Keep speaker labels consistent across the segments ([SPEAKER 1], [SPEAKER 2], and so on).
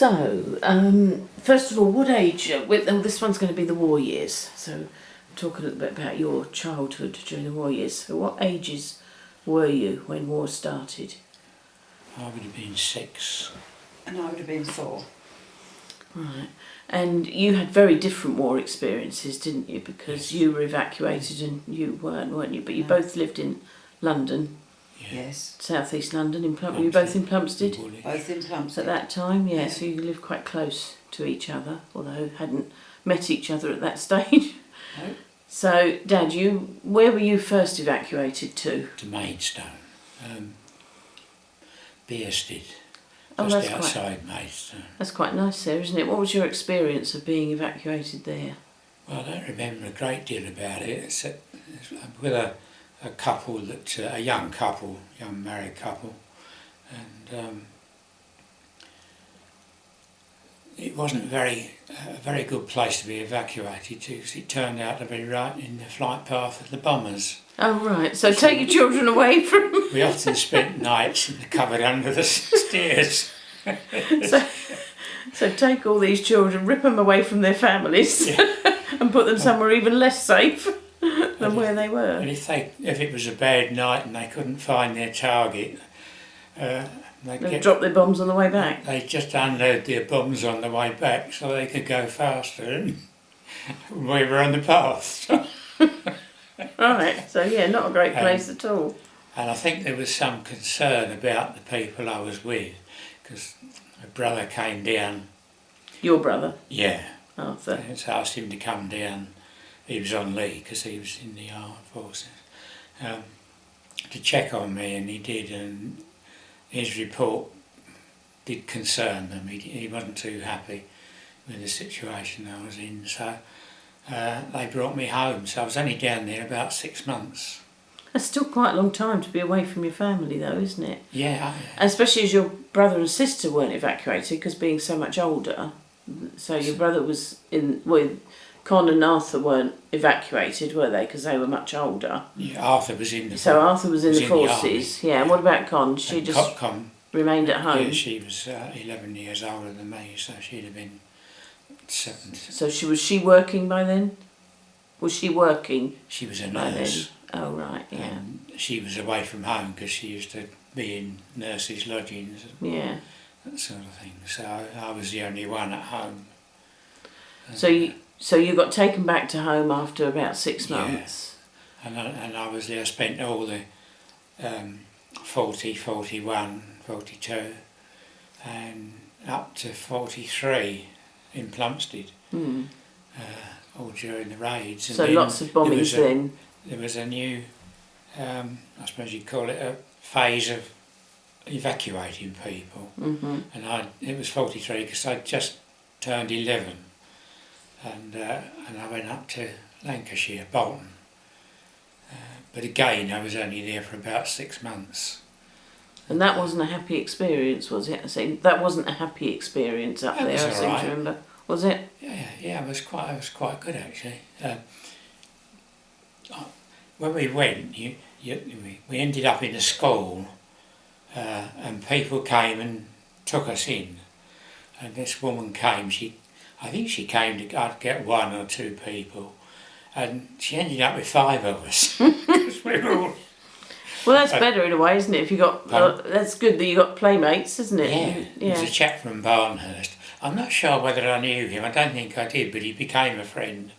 [SPEAKER 1] So, first of all, what age? This one's going to be the war years. So, talk a little bit about your childhood during the war years. So, what ages were you when war started?
[SPEAKER 2] I would have been 6.
[SPEAKER 3] And I would have been 4.
[SPEAKER 1] Right. And you had very different war experiences, didn't you? Because you were evacuated and you weren't you? But you both lived in London.
[SPEAKER 2] Yeah.
[SPEAKER 3] Yes.
[SPEAKER 1] South East London. Were you both in Plumstead?
[SPEAKER 3] Both in Plumstead.
[SPEAKER 1] At that time, yeah.
[SPEAKER 3] Yeah.
[SPEAKER 1] So you lived quite close to each other, although hadn't met each other at that stage.
[SPEAKER 3] No.
[SPEAKER 1] So, Dad, where were you first evacuated to?
[SPEAKER 2] To Maidstone. Bearsted.
[SPEAKER 1] Oh,
[SPEAKER 2] Just
[SPEAKER 1] that's
[SPEAKER 2] outside Maidstone.
[SPEAKER 1] That's quite nice there, isn't it? What was your experience of being evacuated there?
[SPEAKER 2] Well, I don't remember a great deal about it. It's with a couple a young married couple, and it wasn't a very good place to be evacuated to, because it turned out to be right in the flight path of the bombers.
[SPEAKER 1] Oh, right. So take your children away from...
[SPEAKER 2] We often spent nights in the cupboard under the stairs.
[SPEAKER 1] So take all these children, rip them away from their families, and put them somewhere even less safe than where they were.
[SPEAKER 2] And if it was a bad night and they couldn't find their target,
[SPEAKER 1] They'd drop their bombs on the way back.
[SPEAKER 2] They just unload their bombs on the way back so they could go faster, and we were on the path.
[SPEAKER 1] Right, so yeah, not a great place at all.
[SPEAKER 2] And I think there was some concern about the people I was with, because my brother came down.
[SPEAKER 1] Your brother?
[SPEAKER 2] Yeah.
[SPEAKER 1] Arthur.
[SPEAKER 2] So I asked him to come down. He was on leave because he was in the armed forces, to check on me, and he did, and his report did concern them. He wasn't too happy with the situation I was in, so they brought me home. So I was only down there about 6 months.
[SPEAKER 1] That's still quite a long time to be away from your family, though, isn't it?
[SPEAKER 2] Yeah.
[SPEAKER 1] Especially as your brother and sister weren't evacuated, because being so much older. So your brother was Con and Arthur weren't evacuated, were they? Because they were much older.
[SPEAKER 2] Yeah, Arthur was in the...
[SPEAKER 1] So Arthur was in the forces,
[SPEAKER 2] the
[SPEAKER 1] yeah. And what about Con? She
[SPEAKER 2] and
[SPEAKER 1] just
[SPEAKER 2] Con
[SPEAKER 1] remained at home.
[SPEAKER 2] Yeah, she was 11 years older than me, so she'd have been 7.
[SPEAKER 1] So was she working by then? Was she working?
[SPEAKER 2] She was a
[SPEAKER 1] by
[SPEAKER 2] nurse.
[SPEAKER 1] then? Oh, right, yeah.
[SPEAKER 2] And she was away from home because she used to be in nurses' lodgings and
[SPEAKER 1] Yeah.
[SPEAKER 2] that sort of thing. So I was the only one at home.
[SPEAKER 1] So you got taken back to home after about 6 months.
[SPEAKER 2] Yeah. And I was there, spent all the 40, 41, 42 and up to 43 in Plumstead, all during the raids. And
[SPEAKER 1] So lots of bombings then.
[SPEAKER 2] There was a new, I suppose you'd call it a phase of evacuating people.
[SPEAKER 1] Mm-hmm.
[SPEAKER 2] And it was 43 because I'd just turned 11. And I went up to Lancashire, Bolton. But again, I was only there for about 6 months.
[SPEAKER 1] And that wasn't a happy experience, was it? That wasn't a happy experience up there, I seem to remember. Was it?
[SPEAKER 2] Yeah, it was quite good actually. When we went, we ended up in a school, and people came and took us in. And this woman came. I think she came to get 1 or 2 people, and she ended up with 5 of us because we were all.
[SPEAKER 1] Well, that's better in a way, isn't it? If you got that's good that you got playmates, isn't it?
[SPEAKER 2] Yeah. There's a chap from Barnhurst. I'm not sure whether I knew him. I don't think I did, but he became a friend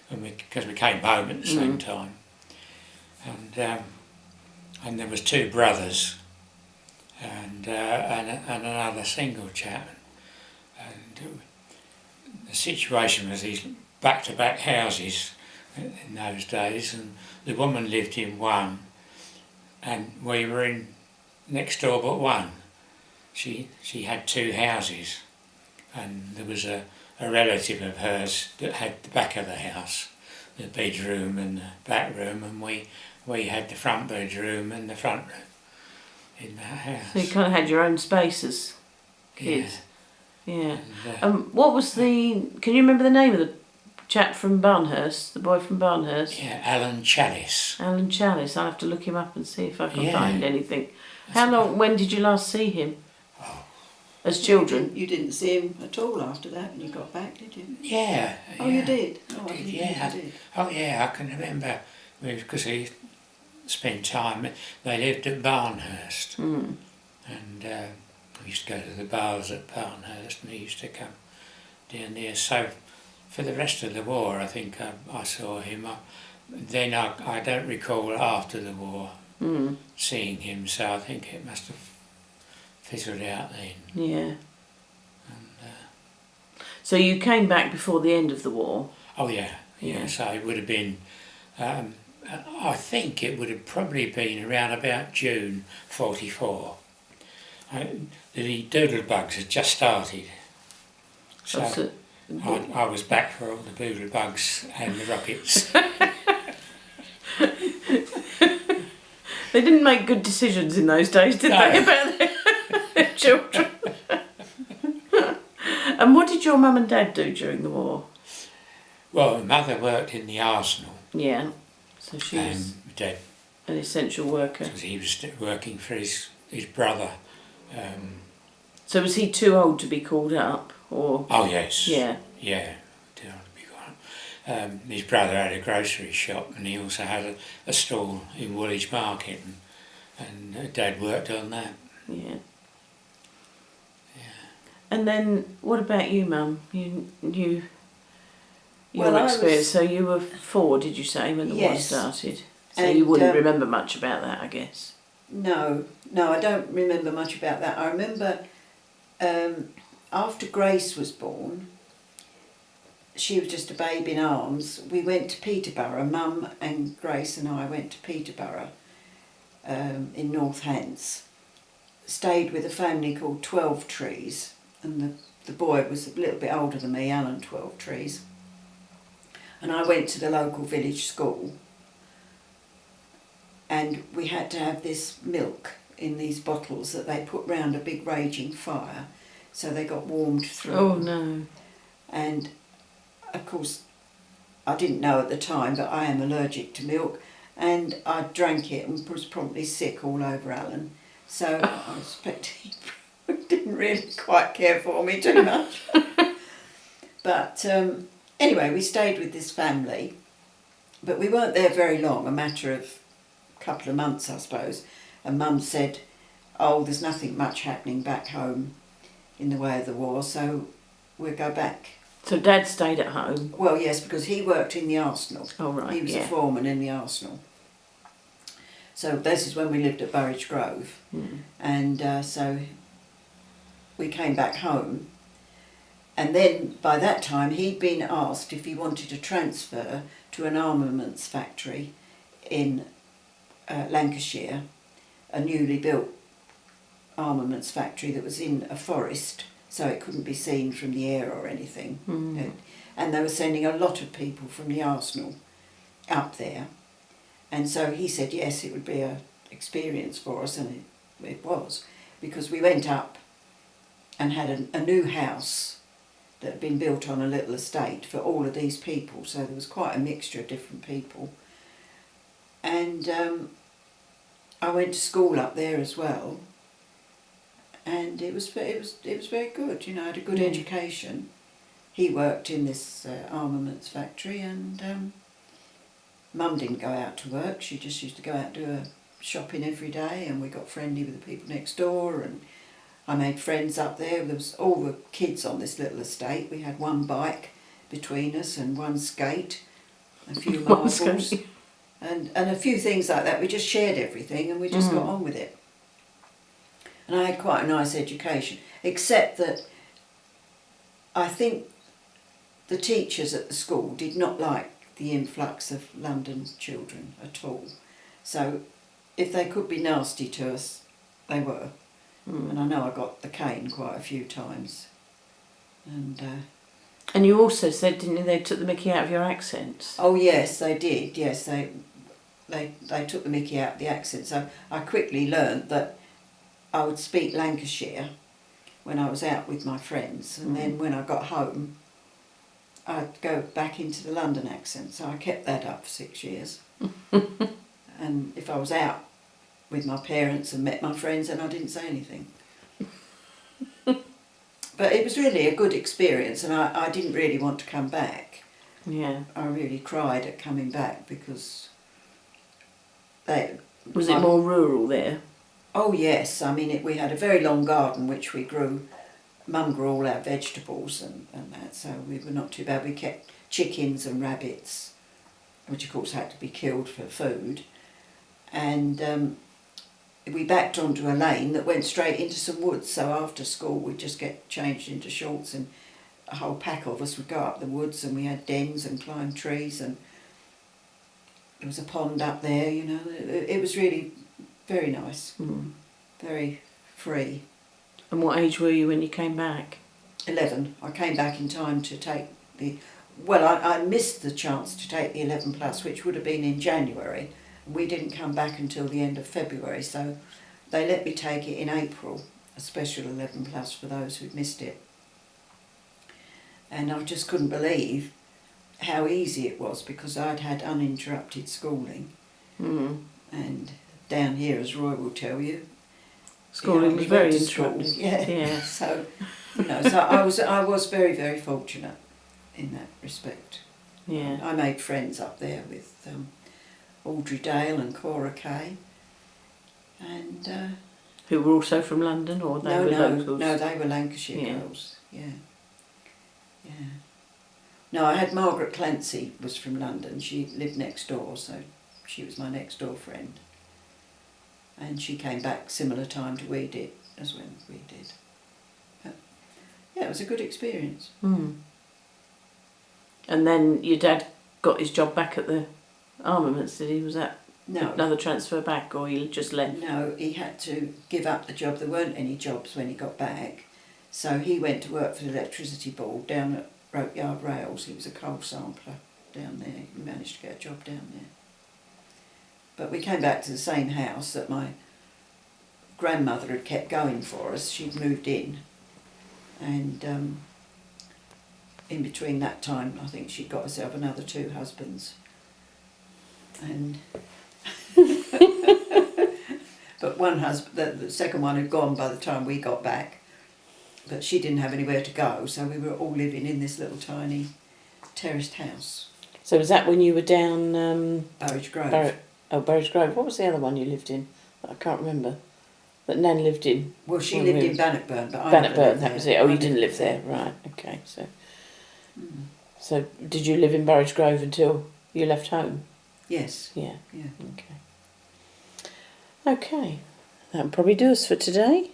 [SPEAKER 2] because we came home at the same time. And there was 2 brothers and another single chap. And the situation was these back-to-back houses in those days, and the woman lived in one, and we were in next door but one. She had 2 houses, and there was a relative of hers that had the back of the house, the bedroom and the back room, and we had the front bedroom and the front room in that house.
[SPEAKER 1] So you kind of had your own space as kids. Yeah.
[SPEAKER 2] And,
[SPEAKER 1] What was can you remember the name of the chap from Barnhurst, the boy from Barnhurst?
[SPEAKER 2] Yeah, Alan Chalice.
[SPEAKER 1] Alan Chalice. I'll have to look him up and see if I can
[SPEAKER 2] Yeah.
[SPEAKER 1] find anything. When did you last see him?
[SPEAKER 2] Oh.
[SPEAKER 1] as children?
[SPEAKER 3] You didn't see him at all after that when you got back, did you?
[SPEAKER 2] Yeah.
[SPEAKER 3] Oh,
[SPEAKER 2] yeah.
[SPEAKER 3] you did? Oh, I
[SPEAKER 2] did,
[SPEAKER 3] didn't
[SPEAKER 2] yeah.
[SPEAKER 3] think you did.
[SPEAKER 2] Oh yeah, I can remember because he spent time. They lived at Barnhurst,
[SPEAKER 1] Mm.
[SPEAKER 2] and we used to go to the bars at Barnhurst, and he used to come down there. So for the rest of the war, I think I saw him. Then I don't recall after the war
[SPEAKER 1] Mm.
[SPEAKER 2] seeing him, so I think it must have fizzled out then.
[SPEAKER 1] Yeah.
[SPEAKER 2] And,
[SPEAKER 1] So you came back before the end of the war?
[SPEAKER 2] oh yeah,
[SPEAKER 1] Yeah.
[SPEAKER 2] so it would have been. I think it would have probably been around about June '44. The Doodlebugs had just started, so
[SPEAKER 1] That's it.
[SPEAKER 2] I was back for all the Doodlebugs and the Rockets.
[SPEAKER 1] They didn't make good decisions in those days, did
[SPEAKER 2] No.
[SPEAKER 1] they, about their children? And what did your mum and dad do during the war?
[SPEAKER 2] Well, my mother worked in the Arsenal,
[SPEAKER 1] Yeah, so she was
[SPEAKER 2] and Dad,
[SPEAKER 1] an essential worker.
[SPEAKER 2] because he was working for his brother.
[SPEAKER 1] So was he too old to be called up, or?
[SPEAKER 2] Oh yes.
[SPEAKER 1] Yeah.
[SPEAKER 2] Yeah. His brother had a grocery shop, and he also had a stall in Woolwich Market, and Dad worked on that.
[SPEAKER 1] Yeah. And then, what about you, Mum? Your
[SPEAKER 3] Well, I
[SPEAKER 1] experience.
[SPEAKER 3] was-
[SPEAKER 1] So you were 4, did you say, when the war
[SPEAKER 3] Yes.
[SPEAKER 1] started? So
[SPEAKER 3] And,
[SPEAKER 1] you wouldn't remember much about that, I guess.
[SPEAKER 3] No, I don't remember much about that. I remember after Grace was born, she was just a babe in arms. We went to Peterborough. Mum and Grace and I went to Peterborough in North Hants. Stayed with a family called 12 Trees, and the boy was a little bit older than me, Alan 12 Trees. And I went to the local village school, and we had to have this milk in these bottles that they put round a big raging fire, so they got warmed through.
[SPEAKER 1] Oh, no.
[SPEAKER 3] And of course, I didn't know at the time, but I am allergic to milk, and I drank it and was probably sick all over Alan. So I suspect he didn't really quite care for me too much. But anyway, we stayed with this family, but we weren't there very long, a matter of a couple of months, I suppose. And Mum said, oh, there's nothing much happening back home in the way of the war, so we'll go back.
[SPEAKER 1] So Dad stayed at home?
[SPEAKER 3] Well, yes, because he worked in the Arsenal.
[SPEAKER 1] Oh, right,
[SPEAKER 3] He was
[SPEAKER 1] yeah.
[SPEAKER 3] a foreman in the Arsenal. So this is when we lived at Burridge Grove.
[SPEAKER 1] Mm.
[SPEAKER 3] And so we came back home. And then by that time he'd been asked if he wanted to transfer to an armaments factory in Lancashire, a newly built armaments factory that was in a forest, so it couldn't be seen from the air or anything.
[SPEAKER 1] Mm.
[SPEAKER 3] And they were sending a lot of people from the Arsenal up there. And so he said yes, it would be an experience for us, and it was, because we went up and had a new house that had been built on a little estate for all of these people, so there was quite a mixture of different people. And I went to school up there as well, and it was very good. You know, I had a good education. He worked in this armaments factory, and Mum didn't go out to work. She just used to go out and do her shopping every day, and we got friendly with the people next door, and I made friends up there. There was all the kids on this little estate. We had one bike between us and one skate, a few
[SPEAKER 1] One
[SPEAKER 3] marbles,
[SPEAKER 1] skate.
[SPEAKER 3] and a few things like that. We just shared everything, and we just got on with it. And I had quite a nice education, except that I think the teachers at the school did not like the influx of London children at all. So if they could be nasty to us, they were. And I know I got the cane quite a few times.
[SPEAKER 1] And you also said, didn't you, they took the mickey out of your accents?
[SPEAKER 3] Oh yes, they did. Yes, they took the mickey out of the accent. So I quickly learned that I would speak Lancashire when I was out with my friends, and then when I got home, I'd go back into the London accent. So I kept that up for 6 years. And if I was out with my parents and met my friends, then I didn't say anything. But it was really a good experience, and I didn't really want to come back.
[SPEAKER 1] Yeah.
[SPEAKER 3] I really cried at coming back because
[SPEAKER 1] Was it more rural there?
[SPEAKER 3] Oh yes, I mean we had a very long garden which we grew. Mum grew all our vegetables and that, so we were not too bad. We kept chickens and rabbits, which of course had to be killed for food, and we backed onto a lane that went straight into some woods. So after school we'd just get changed into shorts, and a whole pack of us would go up the woods, and we had dens and climbed trees, and there was a pond up there. You know, it was really very nice, very free.
[SPEAKER 1] And what age were you when you came back?
[SPEAKER 3] 11. I came back in time to take I missed the chance to take the 11 plus, which would have been in January. We didn't come back until the end of February, so they let me take it in April, a special 11 plus for those who'd missed it. And I just couldn't believe how easy it was, because I'd had uninterrupted schooling. And down here, as Roy will tell you,
[SPEAKER 1] schooling was very interrupted.
[SPEAKER 3] Yeah. So, so I was very, very fortunate in that respect.
[SPEAKER 1] Yeah.
[SPEAKER 3] I made friends up there with Audrey Dale and Cora Kay, and
[SPEAKER 1] who were also from London, or they were locals?
[SPEAKER 3] No, they were Lancashire girls. Yeah. No, I had Margaret Clancy was from London. She lived next door, so she was my next door friend. And she came back similar time to we did, as when we did. But, yeah, it was a good experience.
[SPEAKER 1] And then your dad got his job back at the armaments, did he? Was that another transfer back, or he just left?
[SPEAKER 3] No, he had to give up the job. There weren't any jobs when he got back. So he went to work for the electricity board down at Rope Yard Rails. He was a coal sampler down there. He managed to get a job down there. But we came back to the same house that my grandmother had kept going for us. She'd moved in, and in between that time I think she'd got herself another 2 husbands. And but one husband, the second one had gone by the time we got back, but she didn't have anywhere to go, so we were all living in this little tiny terraced house.
[SPEAKER 1] So was that when you were down
[SPEAKER 3] Burridge Grove.
[SPEAKER 1] Burridge Grove. What was the other one you lived in? I can't remember. That Nan lived in.
[SPEAKER 3] Well, she lived in Bannockburn, but I
[SPEAKER 1] Bannockburn, that was it. Oh, you didn't live there, right? Okay, so. So did you live in Burridge Grove until you left home?
[SPEAKER 3] Yes.
[SPEAKER 1] Yeah. Okay. Okay, that'll probably do us for today.